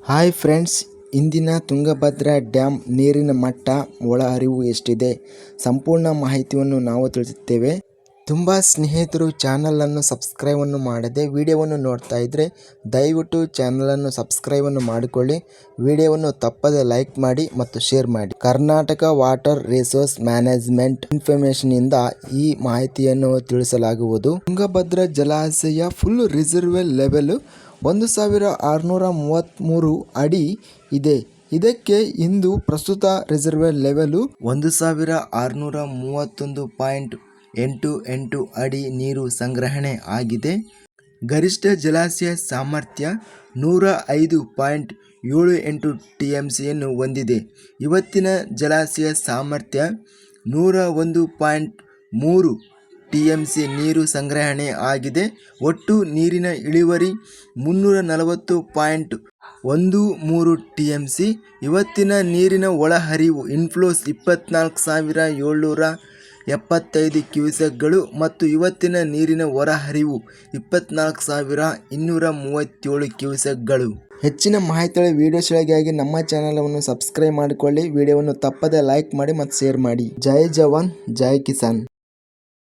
Hi friends, ಇಂದಿನ Tungabhadra dam ನೀರಿನ ಮಟ್ಟ, ಒಳ ಹರಿವು ಎಷ್ಟಿದೆ ಸಂಪೂರ್ಣ ಮಾಹಿತಿಯನ್ನು ನಾವು ತಿಳಿಸುತ್ತೇವೆ. ತುಂಬ ಸ್ನೇಹಿತರು ಚಾನಲನ್ನು ಸಬ್ಸ್ಕ್ರೈಬನ್ನು ಮಾಡದೆ ವಿಡಿಯೋವನ್ನು ನೋಡ್ತಾ ಇದ್ದರೆ ದಯವಿಟ್ಟು ಚಾನಲನ್ನು ಸಬ್ಸ್ಕ್ರೈಬನ್ನು ಮಾಡಿಕೊಳ್ಳಿ. ವಿಡಿಯೋವನ್ನು ತಪ್ಪದೆ ಲೈಕ್ ಮಾಡಿ ಮತ್ತು ಶೇರ್ ಮಾಡಿ. ಕರ್ನಾಟಕ ವಾಟರ್ ರಿಸೋರ್ಸ್ ಮ್ಯಾನೇಜ್ಮೆಂಟ್ ಇನ್ಫಾರ್ಮೇಷನ್ನಿಂದ ಈ ಮಾಹಿತಿಯನ್ನು ತಿಳಿಸಲಾಗುವುದು. ತುಂಗಭದ್ರಾ ಜಲಾಶಯ ಫುಲ್ ರಿಸರ್ವೇರ್ ಲೆವೆಲ್ 1633 ಅಡಿ ಇದೆ. ಇದಕ್ಕೆ ಇಂದು ಪ್ರಸ್ತುತ ರಿಸರ್ವೇರ್ ಲೆವೆಲ್ 1631.88 ಅಡಿ ನೀರು ಸಂಗ್ರಹಣೆ ಆಗಿದೆ. ಗರಿಷ್ಠ ಜಲಾಶಯ ಸಾಮರ್ಥ್ಯ 105.78 TMCಯನ್ನು ಹೊಂದಿದೆ. ಇವತ್ತಿನ ಜಲಾಶಯ ಸಾಮರ್ಥ್ಯ 101.3 TMC ನೀರು ಸಂಗ್ರಹಣೆ ಆಗಿದೆ. ಒಟ್ಟು ನೀರಿನ ಇಳುವರಿ 340.13 TMC. ಇವತ್ತಿನ ನೀರಿನ ಒಳಹರಿವು ಇನ್ಫ್ಲೋಸ್ 24,775 ಕ್ಯೂಸೆಕ್ಗಳು ಮತ್ತು ಇವತ್ತಿನ ನೀರಿನ ಹೊರಹರಿವು 24,237 ಕ್ಯೂಸೆಕ್ಗಳು. ಹೆಚ್ಚಿನ ಮಾಹಿತಿಗಳ ವಿಡಿಯೋಸ್ಗಳಿಗಾಗಿ ನಮ್ಮ ಚಾನಲನ್ನು ಸಬ್ಸ್ಕ್ರೈಬ್ ಮಾಡಿಕೊಳ್ಳಿ. ವಿಡಿಯೋವನ್ನು ತಪ್ಪದೆ ಲೈಕ್ ಮಾಡಿ ಮತ್ತು ಶೇರ್ ಮಾಡಿ. ಜೈ ಜವಾನ್, ಜೈ ಕಿಸಾನ್.